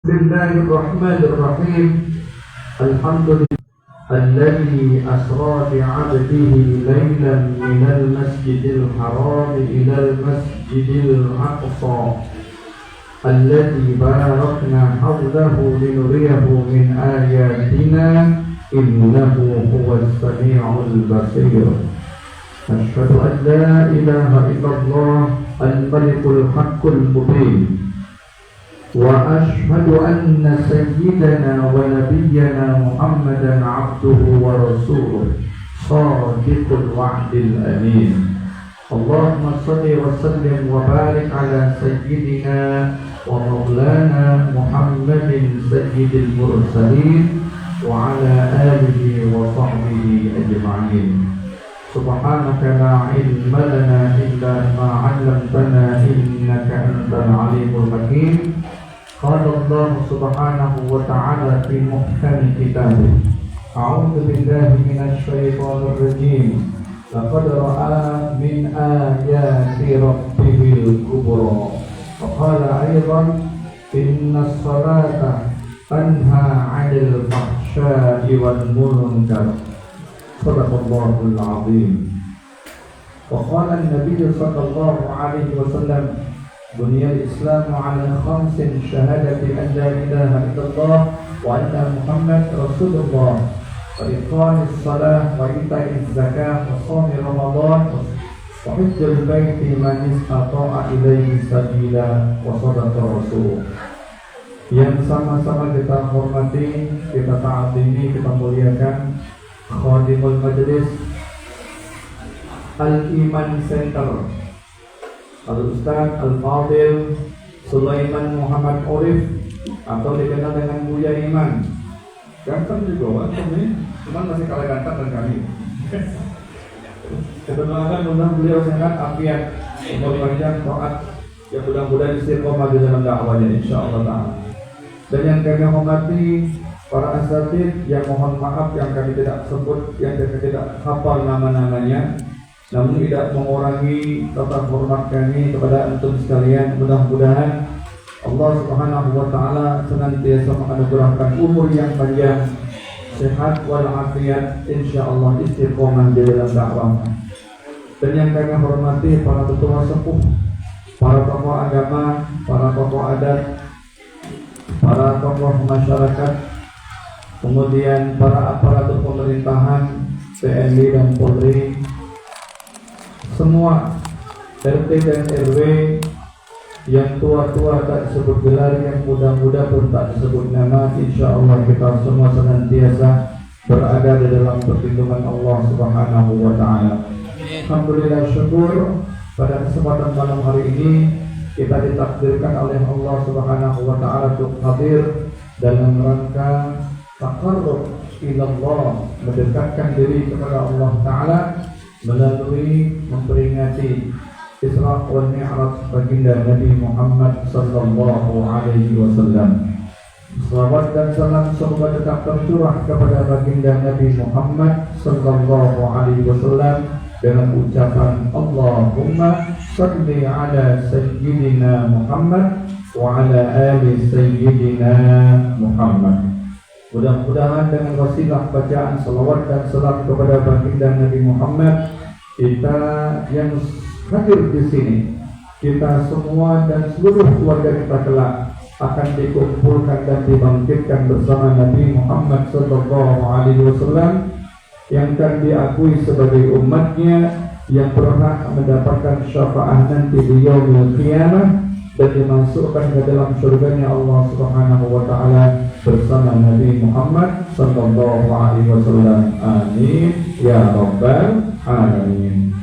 Bismillahirrahmanirrahim. Alhamdulillah alladzi asra bi 'abdihi lailan minal masjidil haram ilal masjidil aqsa alladzi barakna hawlahu linuriyahu min ayatina innahu huwas sami'ul basir. Asyhadu an la ilaha illallah al-malikul haqqul mubin. وأشهد أن سيدنا ونبينا محمدا عبده ورسوله صادق الوعد الأمين. اللهم صل وسلم وبارك على سيدنا ومولانا محمد سيد المرسلين وعلى آله وصحبه أجمعين. سبحانك لا علم لنا إلا ما علمتنا إنك أنت العليم الحكيم. قال الله سبحانه وتعالى في محكم كتابه أعوذ بالله من الشيطان الرجيم لقد رأى من آيات ربه الكبرى. وقال أيضا إن الصلاة تنهى عن الفحشاء والمنكر. صدق الله العظيم. وقال النبي صلى الله عليه وسلم بني الإسلام على 5 شهادة أن لا إله إلا الله وأن محمد رسول الله وإقام الصلاة وإيتاء الزكاة وصوم رمضان وحج البيت من استطاع إليه سبيلا وصدق الرسول. Yang sama-sama kita hormati, kita taatini, kita muliakan Khadimul Majlis Al-Iman Center Al-Ustaz Al-Fadil Sulaiman Muhammad Orif atau dikenal dengan Buya Iman. Ganteng juga wajah nih, cuman masih kalah ganteng dan kami. Kebetulan mudah beliau sehat, afiat, umur panjang, taat, yang mudah-mudahan istiqomah di dalam dakwahnya insyaallah ta'ala. Dan yang kami hormati para asatidz, yang mohon maaf yang kami tidak sebut, yang kami tidak hafal nama-namanya, namun tidak mengurangi tata hormat kami kepada antum sekalian. Mudah-mudahan Allah Subhanahu wa taala senantiasa menganugerahkan umur yang panjang, sehat walafiat, insyaallah istiqomah di dalam dakwah. Dan yang kami hormati para ketua sepuh, para tokoh agama, para tokoh adat, para tokoh masyarakat, kemudian para aparatur pemerintahan, TNI dan Polri, semua RT dan RW, yang tua-tua tak disebut gelar, yang muda-muda pun tak disebut nama, insyaallah kita semua senantiasa berada di dalam perlindungan Allah Subhanahu wa taala. Alhamdulillah, syukur pada kesempatan malam hari ini kita ditakdirkan oleh Allah Subhanahu wa taala untuk hadir dalam rangka taqarrub ila Allah, mendekatkan diri kepada Allah taala melalui memperingati Isra wal Mi'raj baginda Nabi Muhammad sallallahu alaihi wasallam. Salawat dan salam semoga tetap tercurah kepada baginda Nabi Muhammad sallallahu alaihi wasallam dengan ucapan Allahumma shalli ala sayyidina Muhammad wa ala ali sayyidina Muhammad. Mudah-mudahan dengan wasilah bacaan salawat dan salam kepada baginda Nabi Muhammad, kita yang hadir di sini, kita semua dan seluruh keluarga kita kelak akan dikumpulkan dan dibangkitkan bersama Nabi Muhammad sallallahu alaihi wasallam yang akan diakui sebagai umatnya yang berhak mendapatkan syafaat nanti di yaumil qiyamah dan dimasukkan ke dalam surganya Allah Subhanahu wa taala bersama Nabi Muhammad sallallahu alaihi wasallam. Amin ya rabbal alamin.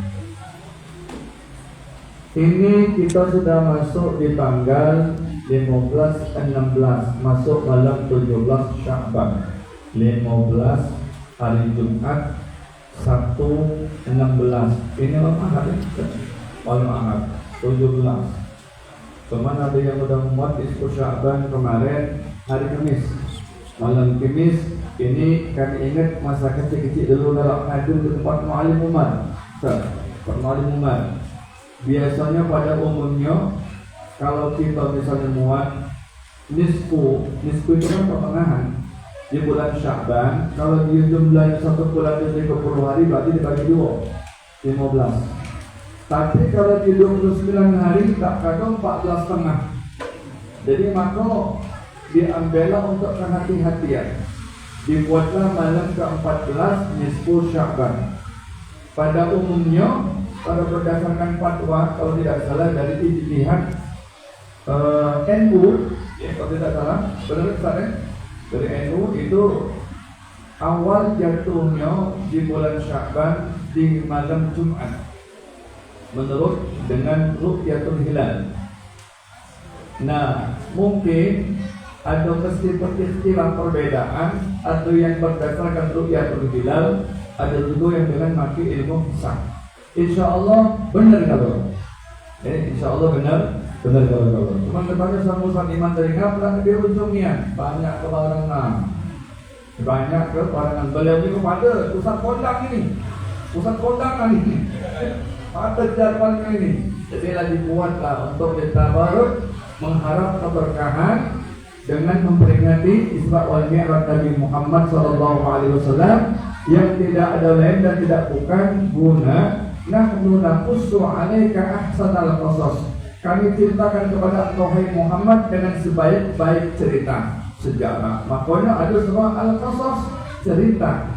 Ini kita sudah masuk di tanggal 15-16, masuk malam 17 Sya'ban. 15 hari Jumat, 1-16. Ini malam Ahad ya? Malam Ahad 17. Cuman ada yang udah muat isku Sya'ban kemarin hari Kamis. Malam Kamis ini kami ingat masa kecil-kecil dulu kalau hadir di tempat Mu'alim Umar. Tempat Mu'alim Umar. Biasanya pada umumnya kalau kita misalnya muat nisfu itu kan pertengahan di bulan Sya'ban. Kalau dia jumlahnya satu bulan itu 30 hari, berarti dibagi 2, 15. Tapi kalau di 29 hari tak kadang 14 setengah. Jadi maka diambillah untuk kehati-hatian. Dibuatlah malam ke-14 nisfu Sya'ban. Pada umumnya, pada berdasarkan fatwa, kalau tidak salah dari ijtihad NU, ya, kalau tidak salah, benar Ustaz, dari NU itu awal jatuhnya di bulan Sya'ban di malam Jumat, menurut dengan ru'yatul hilal. Nah, mungkin ada istilah perbedaan, atau yang berdasarkan ru'yatul hilal, ada juga yang dengan maki ilmu hisab. Insyaallah benar kalau. Insyaallah benar kalau. Teman-temannya sama Ustaz Iman dari ngaplah di ujungnya banyak kebarangan. Banyak kebarangan. Beliau ini kepada Ustaz Kondang ini. Ustaz Kondang ini. Pada jadwal ini. Jadi lagi buatlah untuk ditabaruk, mengharap keberkahan dengan memperingati Isra wal Mi'raj Nabi Muhammad SAW, yang tidak ada lain dan tidak bukan guna nahnu naqussu 'alaika ahsanal qasas. Kami ceritakan kepada engkau hai Muhammad dengan sebaik-baik cerita sejarah. Makanya ada semua al-qasas, cerita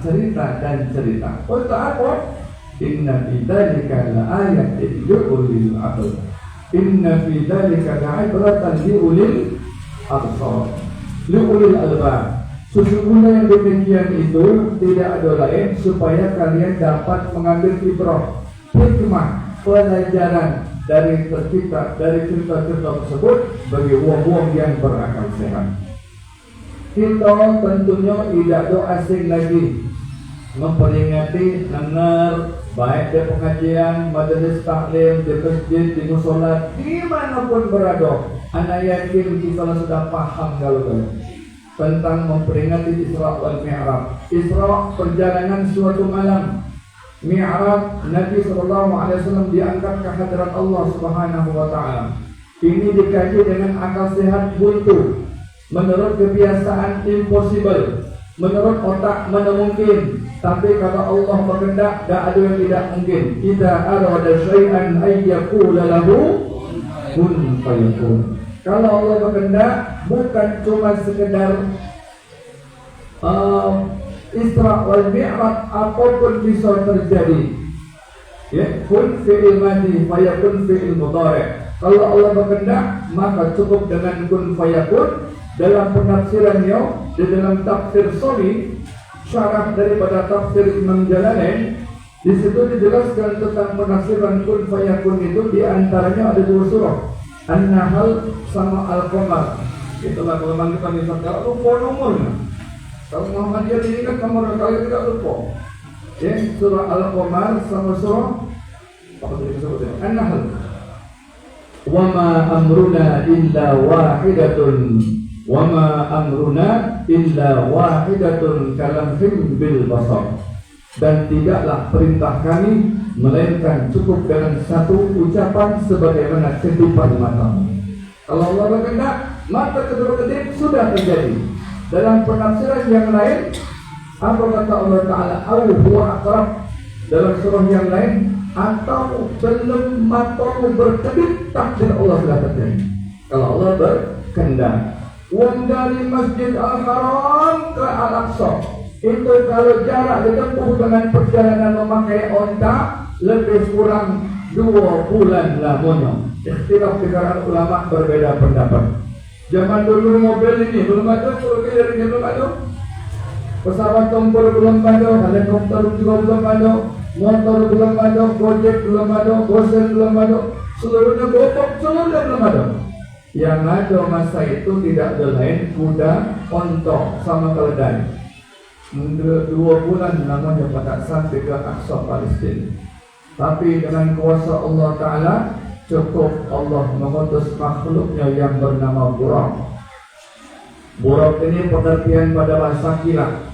dan cerita. Untuk apa? Inna fi dzalika laayatin liulil albab. Inna fi dzalika la'ibratan liulil absar. Liulil albab. Sesungguhnya yang demikian itu tidak ada lain supaya kalian dapat mengambil ibrah, hikmah, pelajaran dari cerita tersebut bagi wong-wong yang berakal sehat. Kita tentunya tidak asing lagi memperingati dengar baik di pengajian, majelis taklim, di masjid, di musola, dimanapun berada. Anak yakin kita sudah paham kalau tentang memperingati Isra wal Mi'raj. Isra perjalanan suatu malam. Mi'raj Nabi SAW diangkat ke hadirat Allah Subhanahu wa taala. Ini dikaji dengan akal sehat buntu. Menurut kebiasaan impossible. Menurut otak mana mungkin. Tapi kalau Allah berkehendak, tak ada yang tidak mungkin. Idza arada syai'an ay yaqula lahu kun fayakun. Kalau Allah berkehendak, bukan cuma sekedar Isra wal Mi'raj, apapun bisa terjadi. Ya, kun fi'il madhi fayakun fi'il mudhari'. Kalau Allah berkehendak, maka cukup dengan kun fayakun. Dalam penafsirannya, di dalam tafsir Soli, syarah daripada tafsir Imam Jalalain, di situ dijelaskan tentang penafsiran kun fayakun itu. Di antaranya ada 2 surah, An-Nahl sama Al-Qamar. Itulah kalau kita misalnya lupa nomornya. Kalau Muhammadiyah ini kan nomor kali tidak lupa. Ya, surah Al-Qamar sama surah apa tadi disebutnya? An-Nahl. Wa ma amruna illa wahidatun. Wa ma amruna illa wahidatun kalamhim bil basar. Dan tidaklah perintah kami melainkan cukup dengan satu ucapan sebagaimana kedipan mata. Kalau Allah berkehendak, maka kedip-kedip sudah terjadi. Dalam penafsiran yang lain, apa kata Allah Ta'ala? Au huwa aqrab. Dalam surah yang lain, atau belum matamu berkedip, takdir Allah sudah terjadi. Kalau Allah berkehendak. Dari Masjid Al-Haram ke Al-Aqsa, itu kalau jarak ditempuh dengan perjalanan memakai onta, lebih kurang 2 bulan lamanya. Ikhtilaf di kalangan ulama berbeda pendapat. Zaman dulu mobil ini belum ada, mobil ini belum ada, pesawat tempur belum ada, helikopter juga belum ada, motor belum ada, gojek belum ada, gosen belum ada, seluruhnya gopok, seluruhnya belum ada. Yang ada masa itu tidak ada lain kuda, ontok sama keledai. 2 bulan namanya pada sampai ke Aqsa Palestina. Tapi dengan kuasa Allah Ta'ala, cukup Allah mengutus makhluknya yang bernama Buraq. Buraq ini pengertian pada bahasa kilat.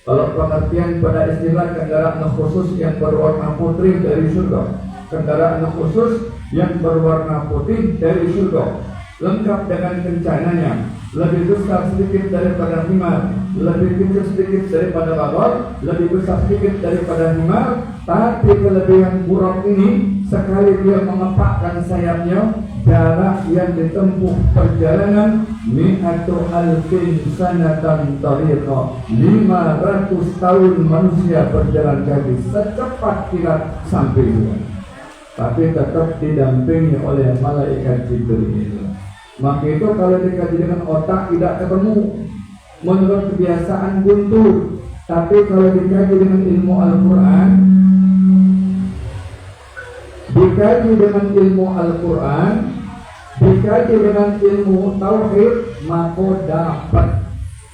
Kalau pengertian pada istilah kendaraan khusus yang berwarna putih dari surga. Kendaraan khusus yang berwarna putih dari surga. Lengkap dengan kencananya, lebih besar sedikit daripada himar, lebih kecil sedikit daripada babor, lebih besar sedikit daripada himar. Tapi kelebihan buruk ini, sekali dia mengepakkan sayapnya, jarak yang ditempuh perjalanan mi'atu alfin sanatan tariqa, 500 tahun manusia berjalan kaki secepat kilat sampai Tuhan. Tapi tetap didampingi oleh malaikat Jibril. Maka itu kalau dikaji dengan otak tidak ketemu, menurut kebiasaan guntur. Tapi kalau dikaji dengan ilmu Al-Quran, dikaji dengan ilmu Tauhid, maka dapat.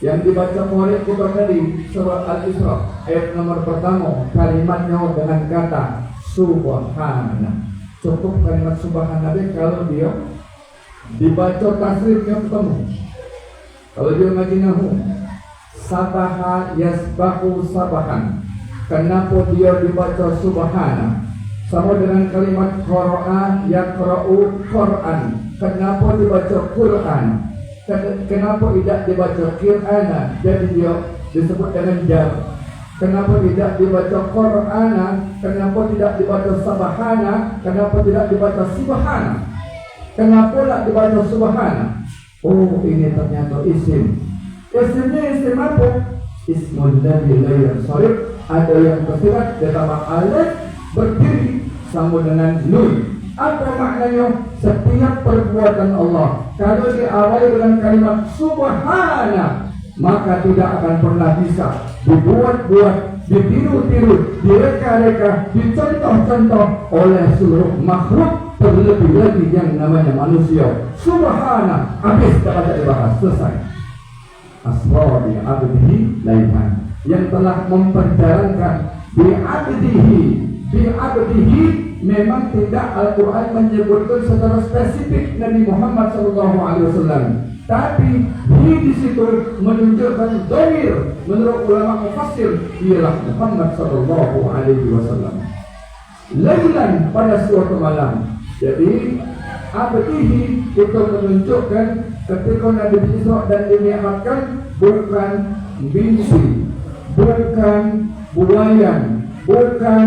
Yang dibaca oleh kita tadi surat Al-Isra ayat nomor pertama, kalimatnya dengan kata Subhana. Cukup kalimat Subhana kalau dia dibaca tasrifnya ketemu. Kalau dia ngaji nahu, sabaha yasbahu sabahan. Kenapa dia dibaca Subhana? Sama dengan kalimat Qur'an yaqra'u Qur'an. Kenapa dibaca Qur'an? Kenapa tidak dibaca Qur'ana? Jadi dia disebut dengan jar. Kenapa tidak dibaca Qur'ana? Kenapa tidak dibaca Subhana? Kenapa tidak dibaca Subhana? Kenapa tidak dibaca Subhana? Oh, ini ternyata isim. Isimnya isim apa? Ismul ladzi la yansarif. Ada yang tersirat ditambah alif berdiri sama dengan nun. Apa maknanya? Setiap perbuatan Allah kalau diawali dengan kalimat Subhana, maka tidak akan pernah bisa dibuat-buat, ditiru-tiru, direka-reka, dicontoh-contoh oleh seluruh makhluk, terlebih lagi yang namanya manusia. Subhana, habis dapat dibahas, selesai. Asra bi abdihi laihan, yang telah memperjalankan bi abdihi memang tidak Al-Quran menyebutkan secara spesifik Nabi Muhammad SAW. Tapi di situ menunjukkan dhamir, menurut ulama mufassir ialah Muhammad SAW. Lailan, pada suatu malam. Jadi abdihi itu menunjukkan ketika Nabi Isra dan diniatkan bukan mimpi, bukan buayan, bukan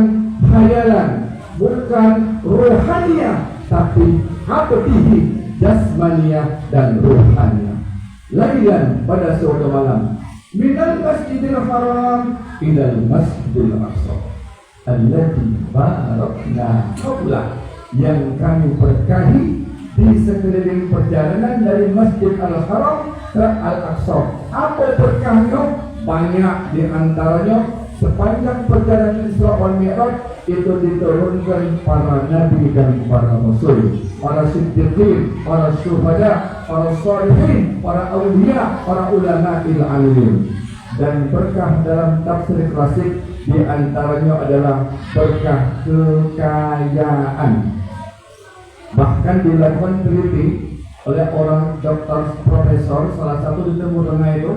hayalan, bukan rohania, tapi abdihi, jasmania dan rohania. Lailan, pada suatu malam, minal masjidil haram ilal masjidil aqsa alladzi barakna hawlah, yang kami berkahi di sekeliling perjalanan dari Masjid Al-Haram ke Al-Aqsa. Apa berkahnya? Banyak, di antaranya sepanjang perjalanan Isra wal Mi'raj itu diturunkan para nabi dan para rasul, para siddiqin, para syuhada, para sholihin, para awliya, para ulama il-alim. Dan berkah dalam tafsir klasik di antaranya adalah berkah kekayaan. Bahkan dilakukan teliti oleh orang dokter profesor, salah satu di Timur Tengah itu,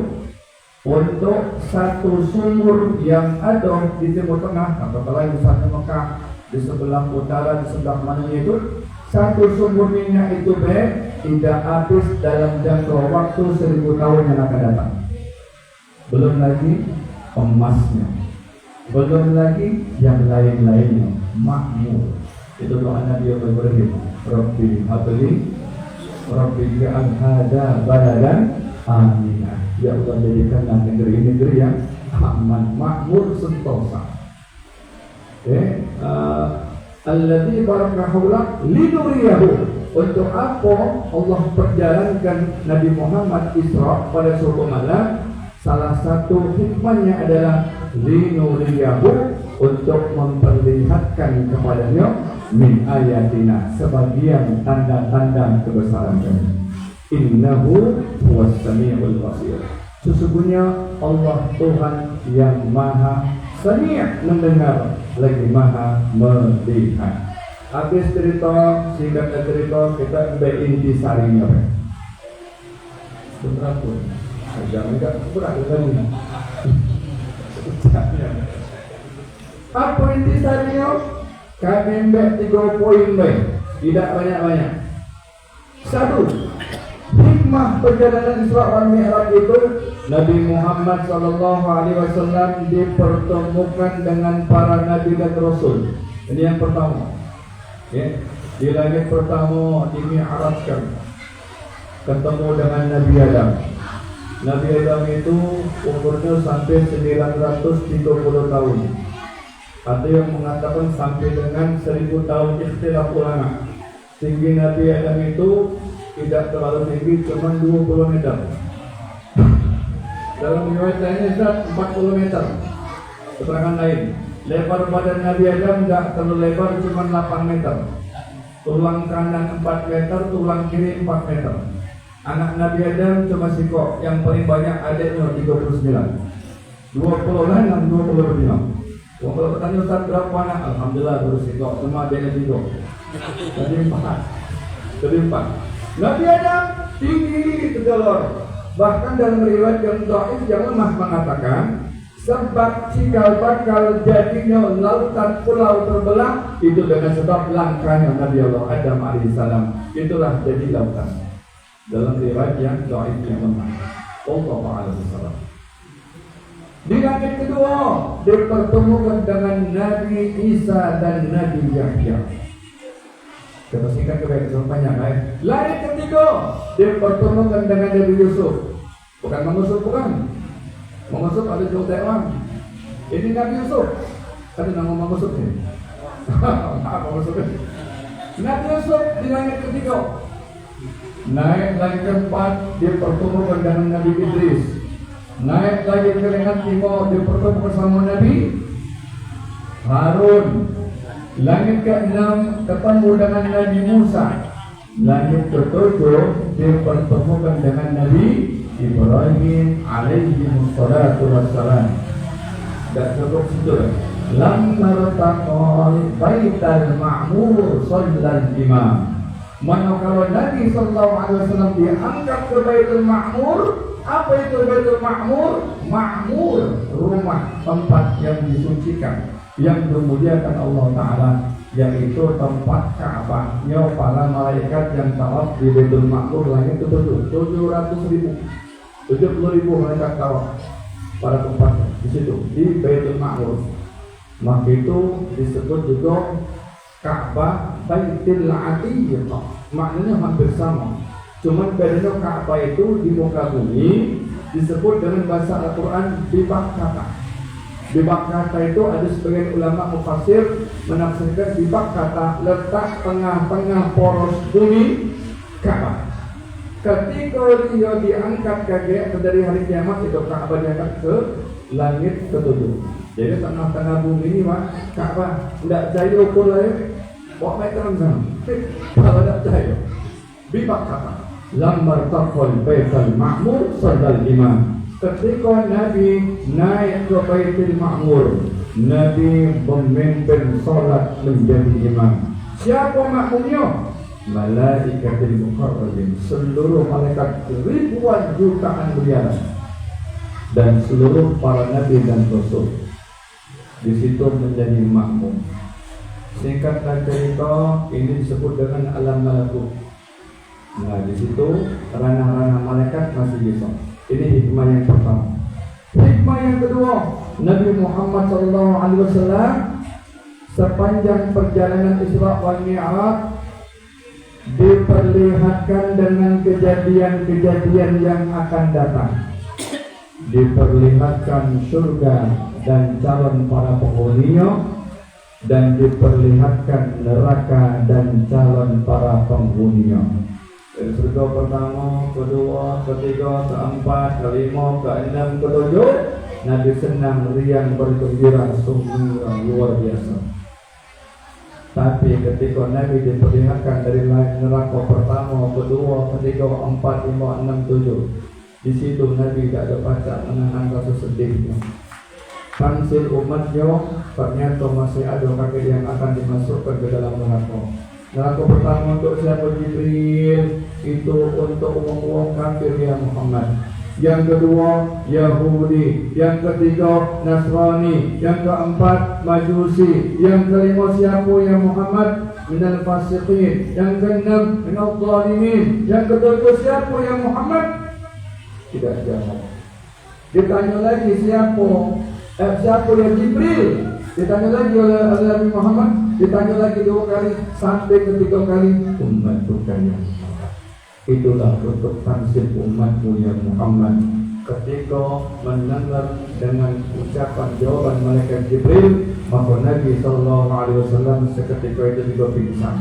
untuk satu sumur yang ada di Timur Tengah, katakanlah misalnya Mekah, di sebelah utara, di sebelah mananya itu, satu sumur minyak itu tidak habis dalam jangka waktu 1000 tahun yang akan datang. Belum lagi emasnya, belum lagi yang lain-lainnya, makmur. Itu doa Nabi Ibrahim, Rabbi habli, Rabbi ja'al hada baladan aminah. Ya Allah, jadikanlah negeri-negeri yang aman, makmur, sentosa. Alladzi barakna hawla linuriyahu. Untuk apa Allah perjalankan Nabi Muhammad Isra pada suatu malam? Salah satu hikmahnya adalah linuriyahu, untuk memperlihatkan kepadanya min ayatina, sebagian tanda-tanda kebesaran kami. Innahu huwas sami'ul basir. Sesungguhnya Allah Tuhan yang maha sami', mendengar, lagi maha melihat. Habis cerita, singkat cerita, kita ambil inti sarinya. Seberapa? Enggak seberapa lagi. Apa inti sarinya? Kami ambil 3 poin baik, tidak banyak-banyak. 1. hikmah perjalanan Isra wal Mi'raj itu Nabi Muhammad SAW dipertemukan dengan para nabi dan rasul. Ini yang pertama. Ya, di langit pertama dimi'rajkan, ketemu dengan Nabi Adam. Nabi Adam itu umurnya sampai 930 tahun. Ada yang mengatakan sampai dengan 1000 tahun, ikhtilaf ulama. Tinggi Nabi Adam itu tidak terlalu tinggi, cuma 20 meter. Dalam riwayat lainnya 40 meter. Keterangan lain, lebar badan Nabi Adam tidak terlalu lebar, cuma 8 meter. Tulang kanan 4 meter, tulang kiri 4 meter. Anak Nabi Adam cuma sikok, yang paling banyak adiknya 39. 20 lah yang 25. Kalau bertanya Ustaz berapa anak? Alhamdulillah baru sikok, semua adiknya sikok. Jadi 4. Nabi Adam tinggi tegolor. Bahkan dalam riwayat yang dhaif yang lemah mengatakan sebab cikal bakal jadinya lautan pulau terbelah itu dengan sebab langkahnya Nabi Allah Adam alaihissalam. Itulah jadi lautan. Dalam riwayat yang dhaif yang lemah. Allahu a'lam. Di langit kedua dipertemukan dengan Nabi Isa dan Nabi Yahya. Kita singkat kebanyakan banyak kan? Langit ketiga dipertemukan dengan Nabi Yusuf. Bukan Mang Yusuf, bukan. Mang Yusuf ada jauh Taiwan. Ini Nabi Yusuf. Ada nama Mang Yusuf ini. Mang Yusuf ini. Nabi Yusuf di langit ketiga. Naik lagi keempat dipertemukan dengan Nabi Idris. Naik lagi ke langit timur dipertemukan sama Nabi Harun. Langit ke-6 ketemu dengan Nabi Musa. Langit ke-7 dipertemukan dengan Nabi Ibrahim alaihi wassalatu wassalam. Dan cukup situ. Lamma taqal baital ma'mur shallal imam. Manakala Nabi sallallahu alaihi wasallam diangkat ke Baitul Ma'mur. Apa itu Baitul Ma'mur? Ma'mur, rumah tempat yang disucikan, yang dimuliakan Allah Ta'ala, yaitu tempat Ka'bahnya para malaikat yang tawaf di Baitul Ma'mur. Langit itu 700.000, 70.000 malaikat tawaf pada tempat di situ di Baitul Ma'mur. Maka itu disebut juga Ka'bah Baitul Atiq. Maknanya hampir sama. Cuman bedanya Ka'bah itu di muka bumi disebut dengan bahasa Al-Quran bibak kata. Bibak kata itu ada sebagian ulama mufassir menafsirkan bibak kata letak tengah-tengah poros bumi Ka'bah. Ketika dia diangkat dari hari kiamat itu Ka'bah diangkat ke langit ke-7. Jadi tengah-tengah bumi ini Ka'bah tidak jahit ukur lain. Bawa meter sana. Kalau tidak jahit bibak kata lambar taqal Baitul Ma'mur shallal imam. Ketika Nabi naik ke Baitul Ma'mur, Nabi memimpin salat menjadi imam. Siapa makmumnya? Malaikatul muqarrabin, seluruh malaikat ribuan jutaan miliaran dan seluruh para nabi dan rasul di situ menjadi makmum. Singkatlah cerita, ini disebut dengan alam malakut. Nah, di situ ranah-ranah malaikat masih bisa. Ini hikmah yang pertama. Hikmah yang kedua, Nabi Muhammad SAW sepanjang perjalanan Isra wal Mi'raj diperlihatkan dengan kejadian-kejadian yang akan datang. Diperlihatkan surga dan calon para penghuninya, dan diperlihatkan neraka dan calon para penghuninya. Dari surga pertama, kedua, ketiga, keempat, kelima, keenam, ketujuh, Nabi senang, riang, bergembira, sungguh luar biasa. Tapi ketika Nabi diperlihatkan dari neraka pertama, kedua, ketiga, empat, lima, enam, tujuh, di situ Nabi tidak ada baca menahan rasa sedihnya. Kansil umatnya ternyata masih ada kaki yang akan dimasukkan ke dalam neraka. Neraka pertama untuk siapa? Jibril. Itu untuk umum-umum kafir ya Muhammad. Yang kedua Yahudi. Yang ketiga Nasrani. Yang keempat Majusi. Yang kelima siapa ya Muhammad? minal fasiqin, yang keenam minal zalimin, yang ketujuh siapa ya Muhammad? Tidak jawab. Ditanya lagi siapa ya Jibril? Ditanya lagi oleh Nabi Muhammad, ditanya lagi 2 kali sampai ketiga kali umat kaya. Itulah untuk tansib umatmu ya Muhammad. Ketika mendengar dengan ucapan jawaban malaikat Jibril, maka Nabi SAW seketika itu juga pingsan.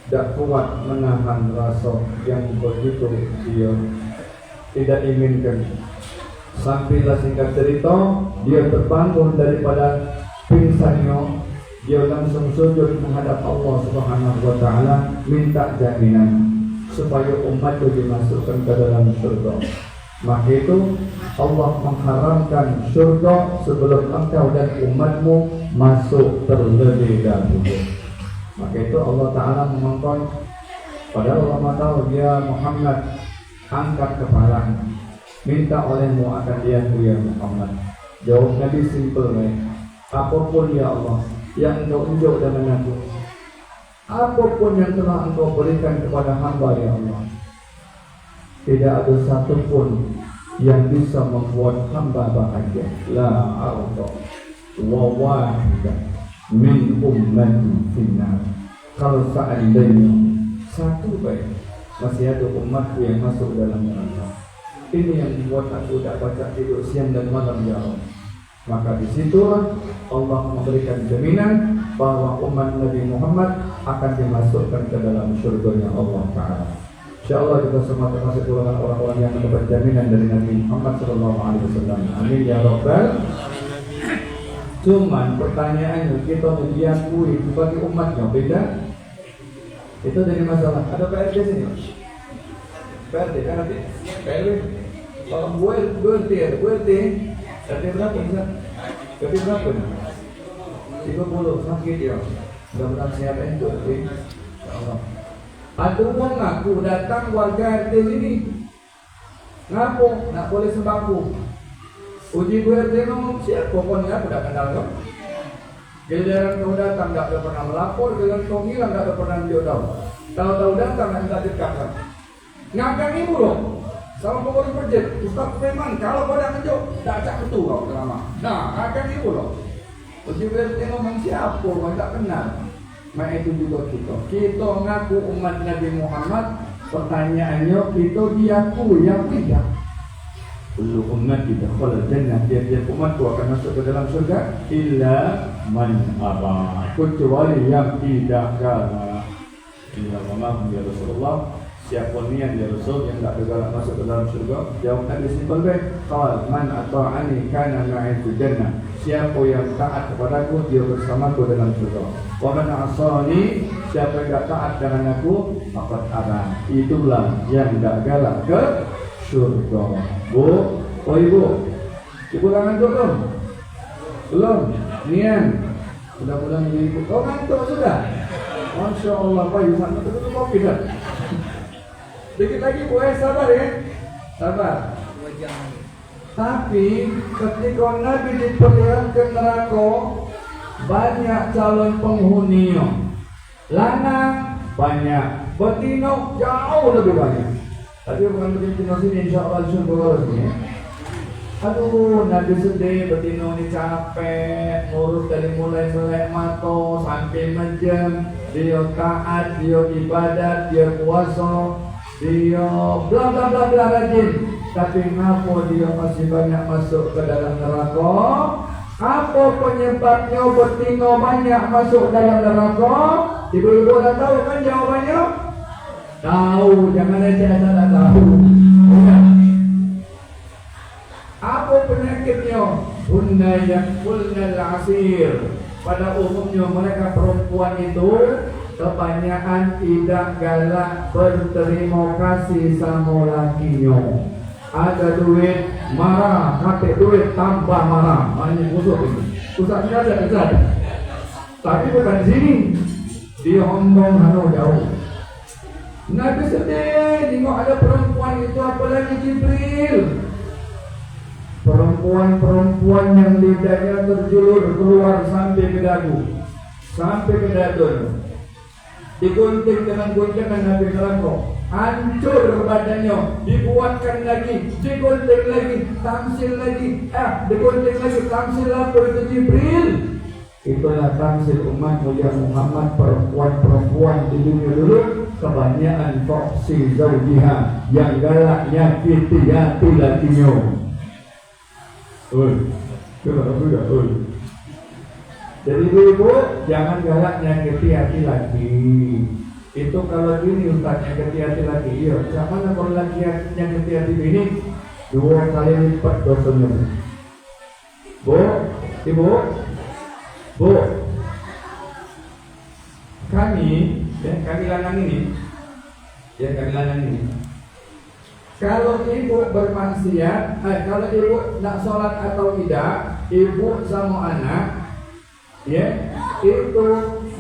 Tidak kuat menahan rasa yang begitu dia tidak inginkan. Sampailah singkat cerita, dia terbangun daripada pingsannya. Dia langsung sujud menghadap Allah Subhanahu wa Ta'ala, minta jaminan supaya umat itu dimasukkan ke dalam surga. Maka itu Allah mengharamkan surga sebelum engkau dan umatmu masuk terlebih dahulu. Maka itu Allah Ta'ala mengongkon, padahal Allah tahu dia Muhammad, angkat kepala, minta olehmu akan diaku ya Muhammad. Jawab Nabi simple, apapun ya Allah yang engkau unjuk dengan aku, apapun yang telah engkau berikan kepada hamba ya Allah, tidak ada satupun yang bisa membuat hamba bahagia. La arda wa wahidah min ummati finnar. Kalau seandainya satu baik masih ada umatku yang masuk dalam neraka, ini yang membuat aku tidak baca tidur siang dan malam ya Allah. Maka disitulah Allah memberikan jaminan bahwa umat Nabi Muhammad akan dimasukkan ke dalam surganya Allah Ta'ala. InsyaAllah kita semua termasuk golongan orang-orang yang mendapat jaminan dari Nabi Muhammad SAW. Amin ya Rabbal. Cuman pertanyaannya, kita diakui sebagai umatnya beda. Itu dari masalah. Ada PRD sini? PRD kan nanti? PRD. Kalau gue RT berapa bisa? RT berapa? 30 sakit ya. Mudah-mudahan siapa itu RT? InsyaAllah. Ada orang ngaku datang warga RT sini, ngaku nak boleh sembako. Uji gue RT ngomong siapa? Pokoknya aku dah kenal kau. Giliran kau datang tak ada pernah melapor, giliran kau hilang tak ada pernah menjauh. Tahu-tahu datang nak minta dekat. Ngakak ibu loh. Sama pokok masjid, Ustaz Sulaiman, kalau kau dah menjauh, tak cak betul kau selama. Nah, ngakak ibu loh. Uji gue RT ngomong siapa? Kau tak kenal. Maka itu juga kita ngaku umat Nabi Muhammad. Pertanyaannya, kita diakui yang tidak. Belum umat kita kalau jannah, tiap-tiap umat itu akan masuk ke dalam surga. Illa man aba, kecuali yang tidak galak. Illa man ya Rasulullah. Siapa niat ya Rasul yang tak galak masuk ke dalam surga? Jawab Nabi simpel baik. Qal man ata'ani kana ma'i fil jannah. Siapa yang taat kepadaku, dia bersamaku dalam surga. Wa man asani, siapa yang tak taat dengan aku, maka arah. Itulah yang tak galak ke surga. Bu, oh ibu ngantuk belum? Belum? Nian, mudah-mudahan ibu. Oh ngantuk sudah? Masya Allah, Pak Yusuf, itu kopi dah. Dikit lagi Bu, sabar ya. Sabar. Tapi ketika Nabi diperlihatkan neraka, banyak calon penghuninya. Lanang banyak, betina jauh lebih banyak. Tapi bukan betina sini, insya Allah syukur ya. Aduh, Nabi sedih, betina ini capek, ngurus dari mulai melek mata sampai menjem. Dia taat, dia ibadat, dia puasa, dia bla bla bla bla rajin. Tapi kenapa dia masih banyak masuk ke dalam neraka? Apa penyebabnya betina banyak masuk dalam neraka? Ibu-ibu dah tahu kan jawabannya? Tahu, jangan aja tak tahu. Apa penyakitnya? Hunna yakulnal asir. Pada umumnya mereka perempuan itu kebanyakan tidak galak berterima kasih sama lakinya. Ada duit marah, kate duit tambah marah. Maknanya musuh ini. Pusatnya ada. Tapi bukan di sini. Dia ngomong jauh. Nabi sedih tengok ada perempuan itu, apalagi Jibril. Perempuan-perempuan yang lidahnya terjulur keluar sampai ke dagu, sampai ke dadun. digunting dengan guntingan api neraka, hancur badannya, dibuatkan lagi, digunting lagi, tamsil lagi, digunting lagi, tamsil apa itu Jibril. Itulah tamsil umat mulia Muhammad, perempuan di dunia dulu kebanyakan toksi zaujiha, yang galak nyakiti hati lakinya. Jadi ibu jangan galak nyakiti hati laki. Itu kalau gini Ustaz nyakiti hati laki, iya. Sama kalau laki nyakiti hati bini 2 kali lipat dosanya. Ibu, kami lanang ini, kalau ibu bermaksiat, kalau ibu nak sholat atau tidak, ibu sama anak, itu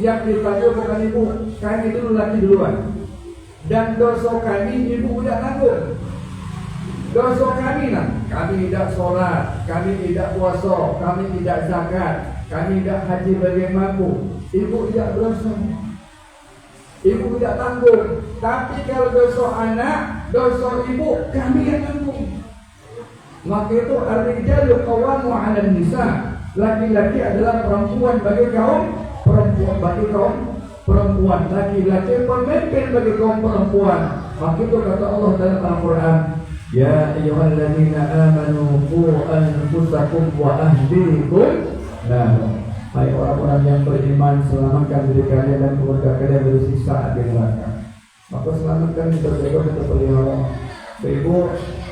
yang ditanggung bukan ibu, kami dulu lagi duluan. Dan dosa kami ibu udah tanggung. Dosa kami lah, kami tidak sholat, kami tidak puasa, kami tidak zakat, kami tidak haji bagi mampu. Ibu tidak berdosa, ibu tidak tanggung. Tapi kalau dosa anak, dosa ibu, kami yang tanggung. Maka itu ar-rijalu qawwamu 'alan nisa. Laki-laki adalah perempuan bagi kaum perempuan. Laki-laki pemimpin bagi kaum perempuan. Maka itu kata Allah dalam Al-Quran, ya ayyuhalladzina amanu qu anfusakum wa ahlikum. Hai orang-orang yang beriman, selamatkan diri kalian dan keluarga kalian dari siksa api neraka. Maka selamatkan terjaga dan terpelihara. Ibu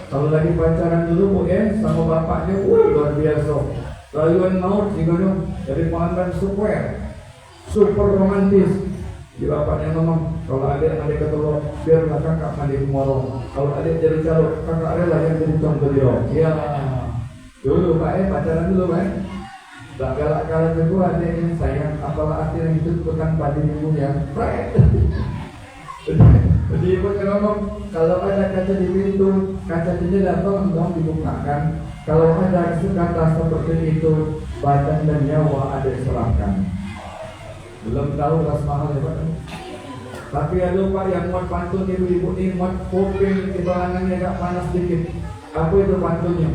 kalau lagi pacaran dulu sama bapaknya, luar biasa. Rayuan maut dari pelanggan super romantis. Di bapaknya ngomong, kalau adik ketolong, biarlah kakak mandi kemoro. Kalau adik jadi calon, kakak rela yang jadi contoh dia. Ya, dulu Pak pacaran dulu Pak. Tak galak-galak itu adik yang sayang, apalah arti yang itu bukan pada ibu yang pret. Jadi ibu ngomong, kalau ada kaca di pintu, kaca jendela tolong dibukakan. Kalau ada kata seperti itu, badan dan nyawa adik serahkan. Belum tahu ras mahal ya Pak. Tapi ada Pak yang muat pantun ibu-ibu ini muat kuping, timbangannya agak panas sedikit. Apa itu pantunnya?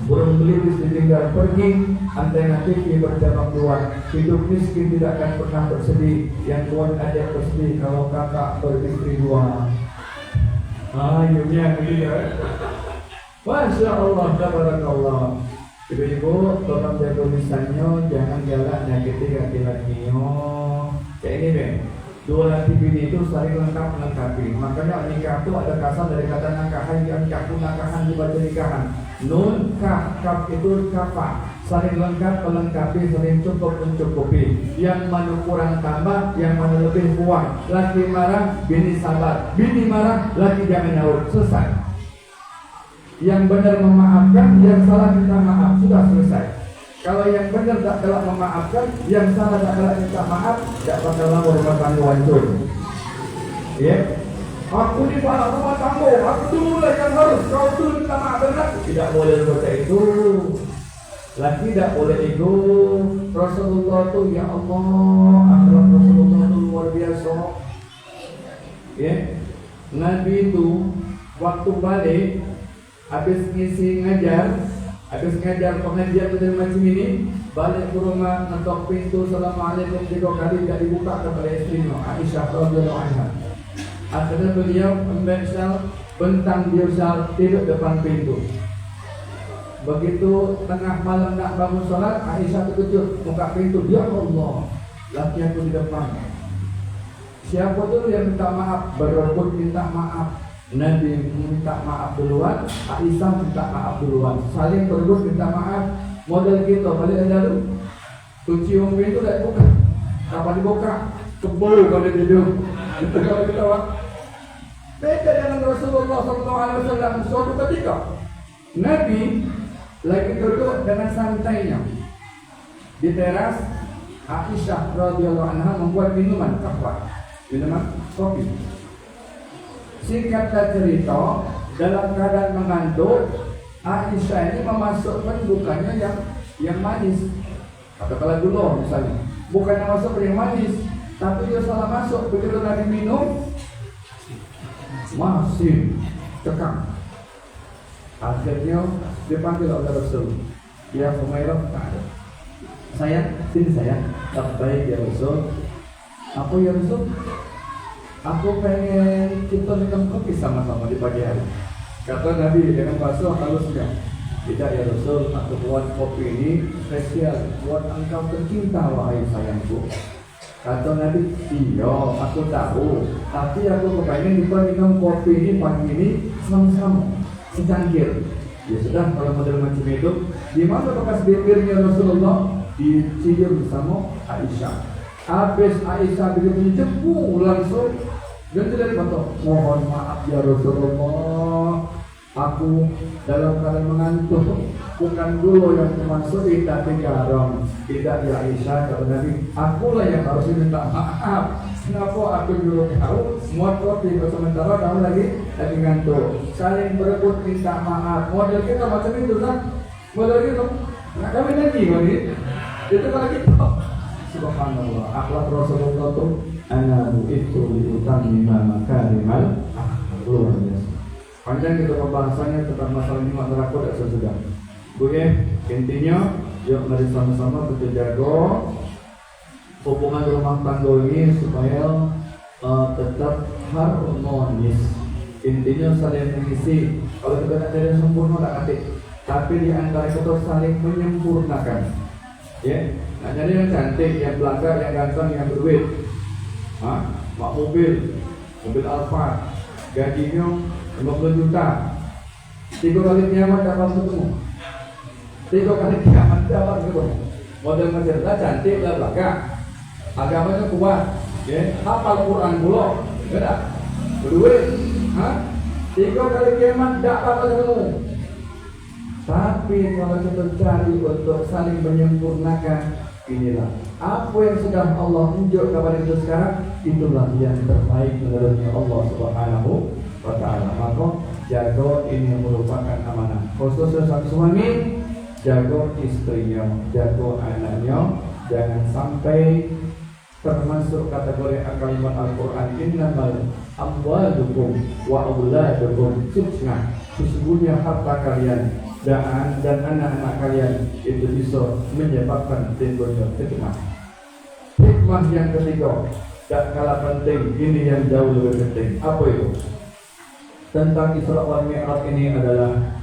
Burung belibis ditinggal pergi, antena TV bercabang dua. Hidup miskin tidak akan pernah bersedih, yang kuat aja bersedih kalau kakak beristri 2. Ayo yang dia. Masya Allah, tabarakallah. Ibu-ibu, tolong jaga lisannya, jangan galak nyakiti laki-lakinya. Kayak ini deh, 2 laki bini itu saling lengkap melengkapi. Makanya nikah itu ada kasar dari kata nakahan, yang kaku nakahan dibaca nikahan. Nun kaf itu kafa, saling lengkap melengkapi, saling cukup mencukupi. Yang mana kurang tambah, yang mana lebih kuat. Laki marah, bini sabar. Bini marah, laki jangan nyaut. Selesai. Yang benar memaafkan, yang salah minta maaf, sudah selesai. Kalau yang benar tak galak memaafkan, yang salah tak galak minta maaf, tak bakal lama rumah tangga hancur. Aku di bawah rumah tangga, aku dulu lah yang harus, kau dulu minta maaf benar. Tidak boleh seperti itu. Lagi tidak boleh ego. Rasulullah tu ya Allah, akhlak Rasulullah tu luar biasa. Nabi itu waktu balik, habis ngisi ngajar pengajian macam ini, balik ke rumah, ngetok pintu, assalamualaikum 3 kali, tidak dibuka kepada istrinya Aisyah radhiyallahu anha. Akhirnya beliau ambil sal, bentang dia sal, tidur depan pintu. Begitu tengah malam nak bangun sholat, Aisyah terkejut, buka pintu, ya Allah, laki aku di depan. Siapa tu yang minta maaf, berebut minta maaf. Nabi minta maaf duluan, Aisyah minta maaf duluan, saling berebut minta maaf. Model kita balik lalu, kunci umum itu tak buka. Kapan dibuka? Kebul kalau tidur. Itu kalau kita buat. Beda dengan Rasulullah SAW. Suatu ketika Nabi lagi duduk dengan santainya di teras. Aisyah radhiyallahu anha membuat minuman kopi. Singkat cerita, dalam keadaan mengantuk, Aisyah ini memasukkan bukannya yang manis, katakanlah gula misalnya, bukannya masuk yang manis, Tapi dia salah masuk. Begitu Nabi minum, masih cekam. Akhirnya dipanggil oleh Rasul. Ya Humairah, saya, sini saya. Baik ya Rasul. Apa ya Rasul? Aku pengen kita minum kopi sama-sama di pagi hari. Kata Nabi dengan bahasa halusnya, tidak ya Rasul, aku buat kopi ini spesial buat engkau tercinta wahai sayangku. Kata Nabi, iya aku tahu, tapi aku kepengen kita minum kopi ini pagi ini sama-sama secangkir. Ya sudah, kalau model macam itu, di mana bekas bibirnya Rasulullah? Dicium sama Aisyah. Habis Aisyah begitu jemput langsung dan tidak dibantu. Mohon maaf ya Rasulullah, aku dalam keadaan mengantuk, bukan dulu yang dimasuki tapi garam. Tidak ya Aisyah, kata Nabi, akulah yang harus minta maaf. Kenapa aku dulu tahu muat kopi, sementara kamu lagi ngantuk. Saling berebut minta maaf. Model kita macam itu kan? Model gitu. Nah kami nanti ini itu kalau kita. Subhanallah, akhlak Rasulullah itu ana itu liutamima makarimal luar biasa. Panjang kita pembahasannya tentang masalah ini antara aku dan sesudah. Oke, intinya yuk mari sama-sama kita jaga hubungan rumah tangga ini supaya tetap harmonis. Intinya saling mengisi. Kalau kita tidak ada yang sempurna tak atik, tapi di antara kita saling menyempurnakan. Ya, nah jadi yang cantik, yang belaka, yang ganteng, yang berduit, mak mobil Alphard, gajinya 50 juta, 3 kali kiamat dapat ketemu, 3 kali kiamat dapat ketemu. Model macam cantik lah belaka, agamanya kuat, ya, hafal Quran pula, tidak, berduit, 3 kali kiamat dapat ketemu. Tapi kalau kita cari untuk saling menyempurnakan, inilah apa yang sudah Allah tunjuk kepada kita sekarang, itulah yang terbaik menurutnya Allah Subhanahu wa Ta'ala. Maka jaga ini yang merupakan amanah. Khususnya sang suami, jaga istrinya, jaga anaknya, jangan sampai termasuk kategori kalimat Al-Quran, innamal amwalukum wa auladukum fitnah. Sesungguhnya harta kalian dan anak-anak kalian itu bisa menyebabkan timbulnya fitnah. Hikmah yang ketiga, tak kalah penting, ini yang jauh lebih penting. Apa itu? Tentang Isra wal Mi'raj ini adalah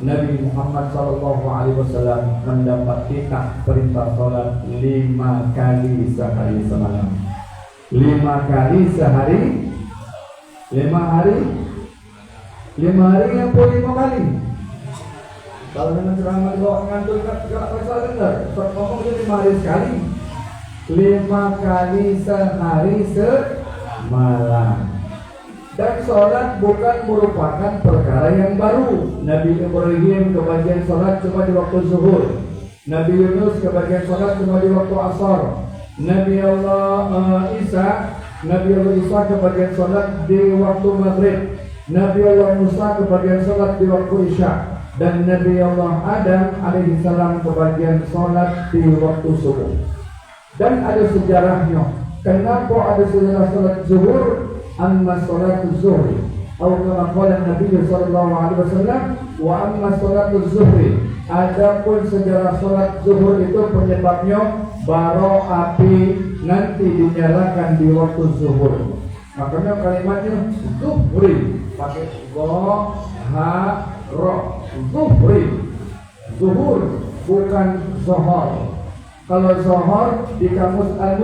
Nabi Muhammad SAW mendapat titah perintah salat 5 kali sehari semalam. 5 kali sehari, 5 hari yang pun 5 kali. Kalau dengan ceramah dibawa ngantuk gak masalah dengar. Ngomong itu 5 hari sekali, 5 kali sehari semalam. Dan sholat bukan merupakan perkara yang baru. Nabi Ibrahim kebagian sholat cuma di waktu zuhur. Nabi Yunus kebagian sholat cuma di waktu asar. Nabi Allah Isa kebagian sholat di waktu maghrib. Nabi Allah Musa kebagian sholat di waktu isya. Dan Nabi Allah Adam alaihissalam kebagian sholat di waktu subuh. Dan ada sejarahnya. Kenapa ada sejarah sholat zuhur? Amma sholatul zuhri atau kama qala Nabi sallallahu alaihi wasallam, wa amma sholatul zuhri. Adapun sejarah sholat zuhur itu penyebabnya bara api nanti dinyalakan di waktu zuhur. Makanya kalimatnya zuhri pakai go ha ro, zuhri. Zuhur bukan zohor. Kalau zohor di kamus